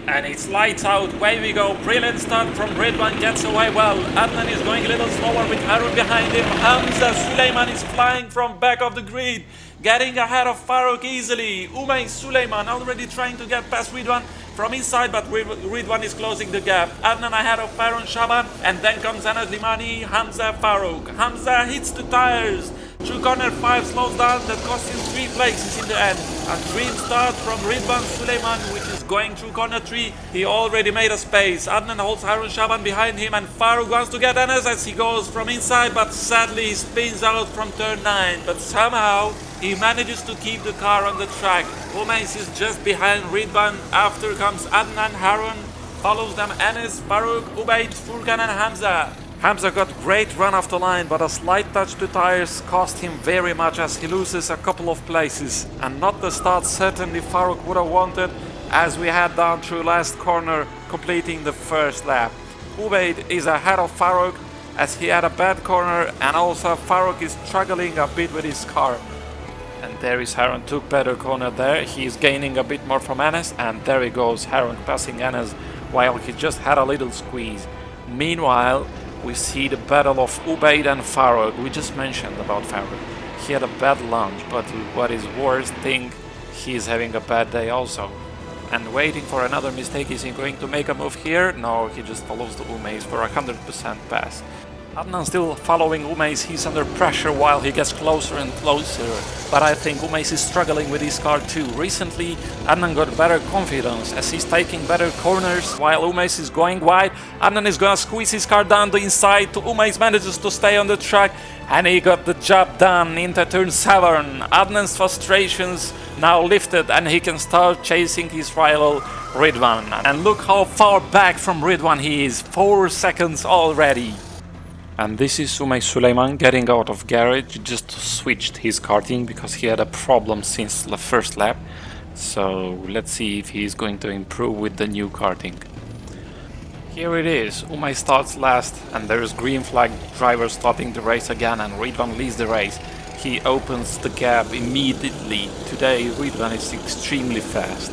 And it's lights out, away we go, brilliant start from Ridwan, gets away well. Adnan is going a little slower with Harun behind him. Hamza Suleiman is flying from back of the grid, getting ahead of Farouk easily. Umay Suleiman already trying to get past Ridwan from inside, but Ridwan is closing the gap. Adnan ahead of Farun Shaban, and then comes Anas Limani, Hamza Farouk. Hamza hits the tires. Through corner 5 slows down, that costs him 3 places in the end. A dream start from Ridwan Suleiman, which is going through corner 3. He already made a space. Adnan holds Harun Shaban behind him, and Farouk wants to get Anas as he goes from inside, but sadly he spins out from turn 9. But somehow he manages to keep the car on the track. Umais is just behind Ridwan. After comes Adnan, Harun, follows them Anas, Farouk, Ubaid, Furkan and Hamza. Hamza got great run off the line, but a slight touch to tires cost him very much as he loses a couple of places. And not the start certainly Farouk would have wanted as we head down through last corner, completing the first lap. Ubaid is ahead of Farouk as he had a bad corner, and also Farouk is struggling a bit with his car. And there is Harun, took better corner there. He is gaining a bit more from Anas, and there he goes, Harun passing Anas while he just had a little squeeze. Meanwhile, we see the battle of Ubaid and Farouk. We just mentioned about Farouk. He had a bad lunge, but what is worst thing, he is having a bad day also. And waiting for another mistake. Is he going to make a move here? No, he just follows the Umais for a 100% pass. Adnan still following Umais, he's under pressure while he gets closer and closer. But I think Umais is struggling with his car too. Recently, Adnan got better confidence as he's taking better corners while Umais is going wide. Adnan is gonna squeeze his car down the inside. Umais manages to stay on the track, and he got the job done into turn 7. Adnan's frustrations now lifted, and he can start chasing his rival Ridwan. And look how far back from Ridwan he is, 4 seconds already. And this is Umay Suleiman getting out of garage. He just switched his karting because he had a problem since the first lap. So let's see if he is going to improve with the new karting. Here it is, Umay starts last, and there is green flag, driver starting the race again, and Ridwan leads the race. He opens the gap immediately. Today Ridwan is extremely fast.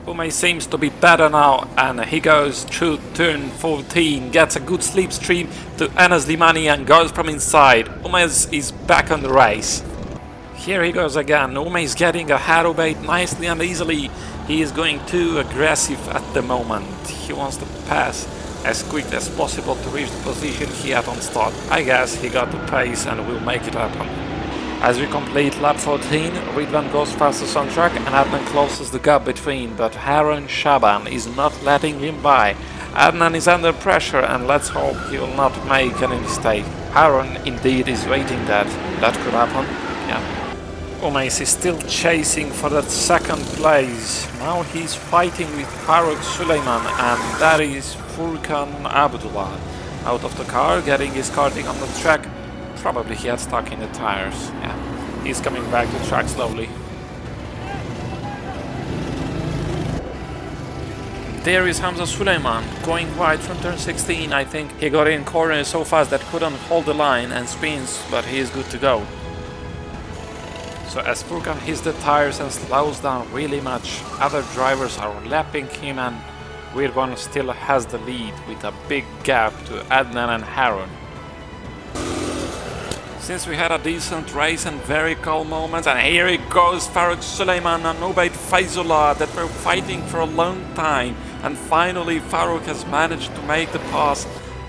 Umay seems to be better now, and he goes through turn 14, gets a good slipstream to Anas Limani and goes from inside. Umay is back on the race. Here he goes again. Umay is getting ahead of it nicely and easily. He is going too aggressive at the moment. He wants to pass as quick as possible to reach the position he had on start. I guess he got the pace and will make it happen. As we complete lap 14, Ridwan goes fastest on track and Adnan closes the gap between, but Harun Shaban is not letting him by. Adnan is under pressure, and let's hope he will not make any mistake. Harun indeed is waiting that could happen. Yeah. Umais is still chasing for that second place. Now he's fighting with Farouk Suleiman, and that is Furkan Abdullah. Out of the car, getting his karting on the track. Probably he had stuck in the tires. Yeah, he's coming back to track slowly. There is Hamza Suleiman going wide from turn 16. I think he got in corner so fast that couldn't hold the line and spins, but he is good to go. So as Furkan hits the tires and slows down really much, other drivers are lapping him, and Ridwan still has the lead with a big gap to Adnan and Harun. Since we had a decent race and very calm moments, and here it goes, Farouk Suleiman and Ubaid Faizullah that were fighting for a long time, and finally Farouk has managed to make the pass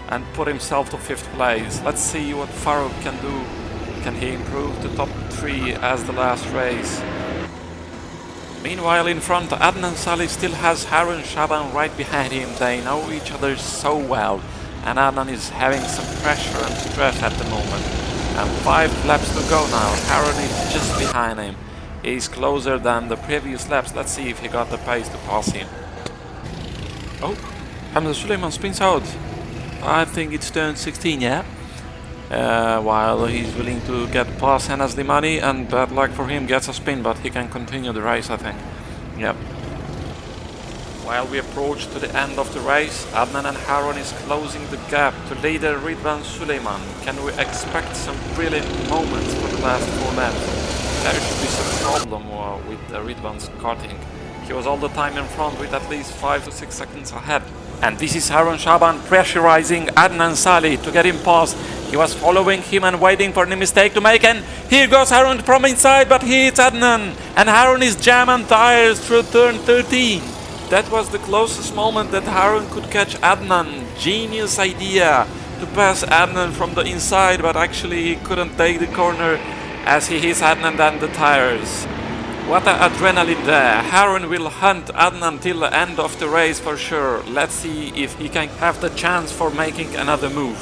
and put himself to 5th place. Let's see what Farouk can do. Can he improve to top 3 as the last race? Meanwhile in front, Adnan Salih still has Harun Shaban right behind him. They know each other so well, and Adnan is having some pressure and stress at the moment. And 5 laps to go now. Harun is just behind him. He's closer than the previous laps. Let's see if he got the pace to pass him. Oh, Hamza Suleiman spins out. I think it's turn 16, yeah? While he's willing to get past Anas Limani, and bad luck for him, gets a spin, but he can continue the race, I think. Yep. While we approach to the end of the race, Adnan and Harun is closing the gap to leader Ridwan Suleiman. Can we expect some brilliant moments for the last 4 laps? There should be some problem with Ridwan's karting. He was all the time in front with at least 5 to 6 seconds ahead. And this is Harun Shaban pressurizing Adnan Salih to get him past. He was following him and waiting for any mistake to make, and here goes Harun from inside, but he hits Adnan, and Harun is jamming tires through turn 13. That was the closest moment that Harun could catch Adnan. Genius idea to pass Adnan from the inside, but actually he couldn't take the corner as he hits Adnan and the tires. What an adrenaline there. Harun will hunt Adnan till the end of the race for sure. Let's see if he can have the chance for making another move.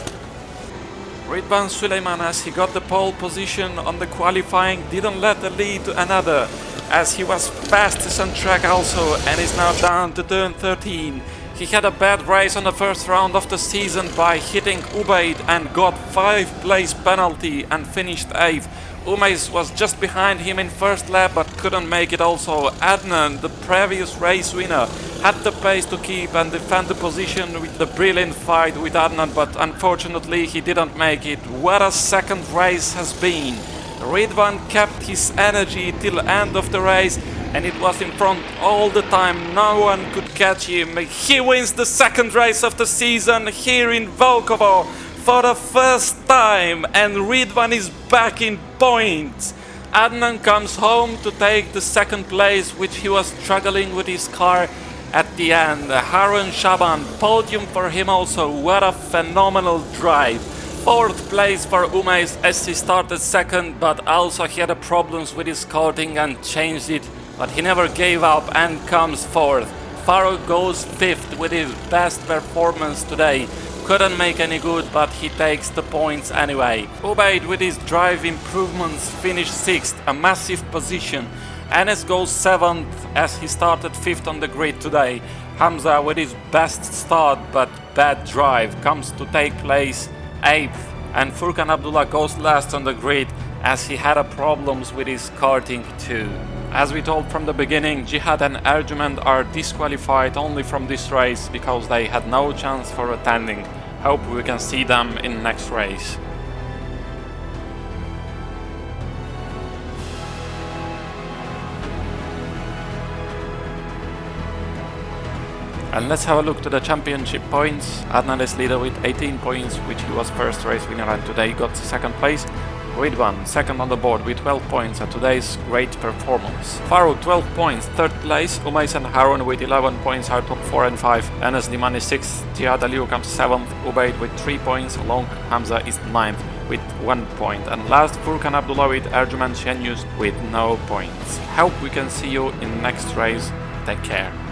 Ridwan Suleiman, as he got the pole position on the qualifying, didn't let the lead to another, as he was fastest on track also and is now down to turn 13. He had a bad race on the first round of the season by hitting Ubaid and got 5th place penalty and finished 8th. Umays was just behind him in first lap but couldn't make it also. Adnan, the previous race winner, had the pace to keep and defend the position with the brilliant fight with Adnan, but unfortunately he didn't make it. What a second race has been. Ridwan kept his energy till the end of the race and it was in front all the time. No one could catch him. He wins the second race of the season here in Volkovo for the first time, and Ridwan is back in points. Adnan comes home to take the second place, which he was struggling with his car at the end. Harun Shaban, podium for him also. What a phenomenal drive. 4th place for Umays as he started second, but also he had problems with his karting and changed it, but he never gave up and comes 4th. Farouk goes 5th with his best performance today. Couldn't make any good, but he takes the points anyway. Ubaid with his drive improvements finished 6th, a massive position. Enes goes 7th as he started 5th on the grid today. Hamza with his best start but bad drive comes to take place 8th, and Furkan Abdullah goes last on the grid as he had problems with his karting too. As we told from the beginning, Jihad and Ercüment are disqualified only from this race because they had no chance for attending. Hope we can see them in next race. And let's have a look to the championship points. Adnan is leader with 18 points, which he was first race winner and today got second place. Ridwan second on the board with 12 points at today's great performance. Farouk 12 points, third place. Umays and Harun with 11 points are top 4 and 5. Enes Liman is 6th. Jihad Aliou comes 7th. Ubaid with 3 points. Along Hamza is 9th with 1 point. And last Furkan Abdullah with Ercüment Şenyüz with no points. Hope we can see you in next race. Take care.